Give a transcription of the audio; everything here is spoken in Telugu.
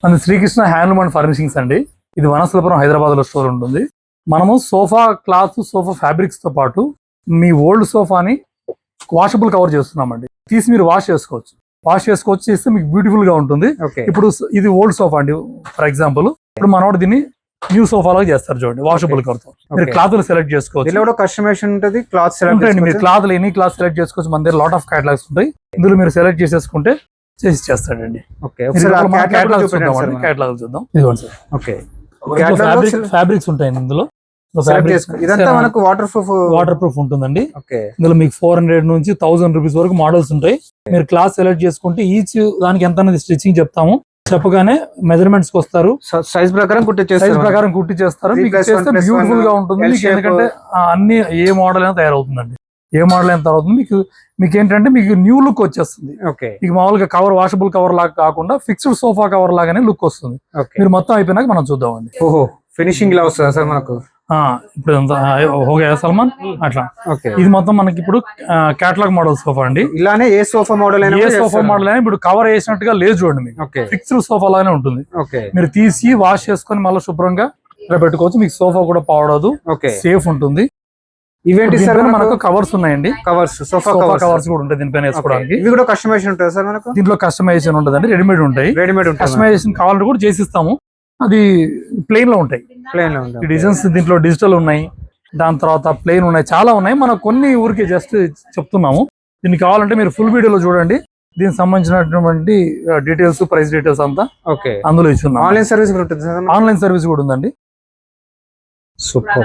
అది శ్రీకృష్ణ హ్యాండ్లూమ్ అండ్ ఫర్నిషింగ్స్ అండి. ఇది వనస్థలపురం హైదరాబాద్ లో స్టోర్ ఉంటుంది. మనము సోఫా క్లాత్, సోఫా ఫ్యాబ్రిక్స్ తో పాటు మీ ఓల్డ్ సోఫాని వాషబుల్ కవర్ చేస్తున్నామండి. తీసి మీరు వాష్ చేసుకోవచ్చు చేస్తే మీకు బ్యూటిఫుల్ గా ఉంటుంది. ఇప్పుడు ఇది ఓల్డ్ సోఫా అండి ఫర్ ఎగ్జాంపుల్. ఇప్పుడు మనోడు దీన్ని న్యూ సోఫా లాగా చేస్తారు చూడండి, వాషబుల్ కవర్ తో. మీరు క్లాత్ సెలెక్ట్ చేసుకోవచ్చు. కస్టమైజేషన్ ఉంటుంది, క్లాత్ మీరు క్లాత్ ఎనీ క్లాత్ సెలెక్ట్ చేసుకోవచ్చు. మన దగ్గర లాట్ ఆఫ్ క్యాటలాగ్స్ ఉంటాయి. ఇందులో మీరు సెలెక్ట్ చేసేసుకుంటే చేసి చేస్తాడండి. క్యాటలాగ్ చూద్దాం. ఫ్యాబ్రిక్స్ ఉంటాయి ఇందులో. వాటర్ ప్రూఫ్ ఉంటుందండి. ఇందులో మీకు 400 నుంచి 1000 రూపీస్ వరకు మోడల్స్ ఉంటాయి. మీరు క్లాస్ సెలెక్ట్ చేసుకుంటే ఈచ్ దానికి ఎంత అనేది స్టిచ్చింగ్ చెప్తాము. చెప్పగానే మెజర్మెంట్స్ వస్తారు, సైజ్ ప్రకారం కుట్టి చేస్తారు. బ్యూటిఫుల్ గా ఉంటుంది మీకు. ఎందుకంటే అన్ని ఏ మోడల్ అయినా తయారవుతుందండి. మీకు ఏంటంటే మీకు న్యూ లుక్ వచ్చేస్తుంది. మీకు మామూలుగా కవర్ వాషబుల్ కవర్ లాగా కాకుండా ఫిక్స్డ్ సోఫా కవర్ లాగానే లుక్ వస్తుంది. మీరు మొత్తం అయిపోయినాక మనం చూద్దామండి. ఫినిషింగ్ లా వస్తుంది సార్ మనకు. ఇప్పుడు సల్మాన్ అట్లా. ఇది మొత్తం మనకి ఇప్పుడు కేటలాగ్ మోడల్ సోఫా అండి. ఇలానే ఏ సోఫా మోడల్ అయినా ఇప్పుడు కవర్ వేసినట్టుగా లేదు చూడండి, మీకు ఫిక్స్డ్ సోఫా లాగానే ఉంటుంది. మీరు తీసి వాష్ చేసుకొని మళ్ళీ శుభ్రంగా ఇలా పెట్టుకోవచ్చు. మీకు సోఫా కూడా పాడదు, సేఫ్ ఉంటుంది. ఇవేంటి సార్ మనకు కవర్స్ ఉన్నాయండి. సోఫా కవర్స్ కూడా ఉంటాయి దీనిపైన వేసుకోవడానికి. ఇవి కూడా కస్టమైజేషన్ ఉంటుంది సార్ మనకు. దీంట్లో కస్టమైజేషన్ ఉంటుందండి, రెడీమేడ్ ఉంటాయి. కస్టమైజేషన్ కావాలంటే కూడా చేసిస్తాము. అది ప్లెయిన్ లో ఉంటాయి. డిజైన్స్ దీంట్లో డిజిటల్ ఉన్నాయి, దాని తర్వాత ప్లెయిన్ ఉన్నాయి, చాలా ఉన్నాయి. మనం కొన్ని ఊరికి జస్ట్ చెప్తున్నాము. దీనికి కావాలంటే మీరు ఫుల్ వీడియోలో చూడండి. దీనికి సంబంధించినటువంటి డీటెయిల్స్, ప్రైస్ డీటెయిల్స్ అంతా అందులో ఇచ్చున్నాం. ఆన్లైన్ సర్వీస్ కూడా ఉంటుంది. ఆన్లైన్ సర్వీస్ కూడా ఉందండి. సూపర్.